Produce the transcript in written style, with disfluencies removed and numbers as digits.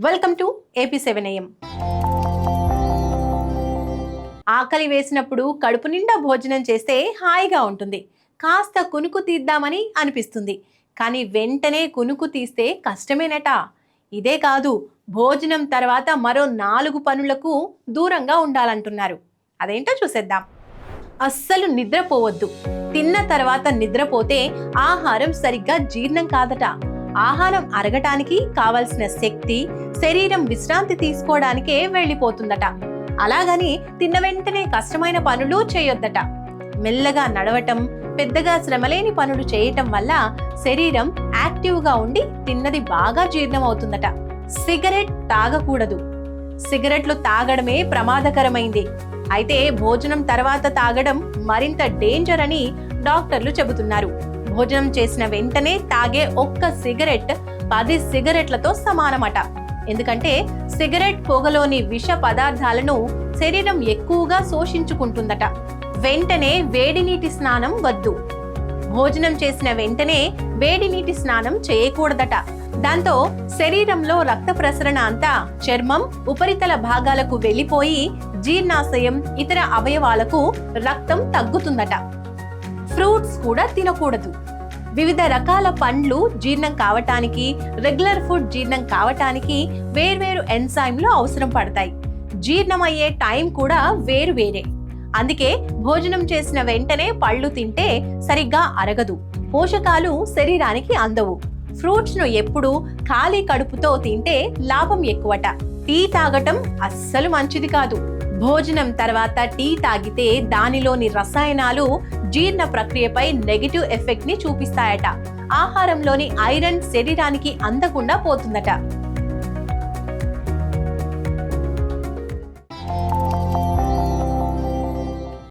Welcome to AP7am. ఆకలి వేసినప్పుడు కడుపు నిండా భోజనం చేస్తే హాయిగా ఉంటుంది. కాస్త కునుకు తీద్దామని అనిపిస్తుంది. కానీ వెంటనే కునుకు తీస్తే కష్టమేనట. ఇదే కాదు, భోజనం తర్వాత మరో 4 పనులకు దూరంగా ఉండాలంటున్నారు. అదేంటో చూసేద్దాం. అస్సలు నిద్రపోవద్దు. తిన్న తర్వాత నిద్రపోతే ఆహారం సరిగ్గా జీర్ణం కాదట. ఆహారం అరగటానికి కావలసిన శక్తి శరీరం విశ్రాంతి తీసుకోవడానికే వెళ్ళిపోతుందట. అలాగని తిన్న వెంటనే కష్టమైన పనులు చేయొద్దట. మెల్లగా నడవటం, పెద్దగా శ్రమలేని పనులు చేయటం వల్ల శరీరం యాక్టివ్గా ఉండి తిన్నది బాగా జీర్ణం అవుతుందట. సిగరెట్ తాగకూడదు. సిగరెట్లు తాగడమే ప్రమాదకరమైంది. అయితే భోజనం తర్వాత తాగడం మరింత డేంజర్ అని డాక్టర్లు చెబుతున్నారు. భోజనం చేసిన వెంటనే తాగే ఒక్క సిగరెట్ 10 సిగరెట్లతో సమానమట. ఎందుకంటే సిగరెట్ పొగలోని విష పదార్థాలను శరీరం ఎక్కువగా శోషించుకుంటుందట. వెంటనే వేడి నీటి స్నానం వద్దు. భోజనం చేసిన వెంటనే వేడి నీటి స్నానం చేయకూడదట. దాంతో శరీరంలో రక్త ప్రసరణ అంతా చర్మం, ఉపరితల భాగాలకు వెళ్లిపోయి జీర్ణాశయం, ఇతర అవయవాలకు రక్తం తగ్గుతుందట. ఫ్రూట్స్ కూడా తినకూడదు. వివిధ రకాల పండ్లు జీర్ణం కావటానికి, రెగ్యులర్ ఫుడ్ జీర్ణం కావటానికి వేర్వేరు ఎంజైమ్లు అవసరం పడతాయి. జీర్ణమయ్యే టైం కూడా వేరే. అందుకే భోజనం చేసిన వెంటనే పళ్ళు తింటే సరిగ్గా అరగదు, పోషకాలు శరీరానికి అందవు. ఫ్రూట్స్ ను ఎప్పుడు ఖాళీ కడుపుతో తింటే లాభం ఎక్కువట. టీ తాగటం అస్సలు మంచిది కాదు. భోజనం తర్వాత టీ తాగితే దానిలోని రసాయనాలు జీర్ణ ప్రక్రియపై నెగటివ్ ఎఫెక్ట్ ని చూపిస్తాయట. ఆహారంలోని ఐరన్ శరీరానికి అందకుండా పోతుందట.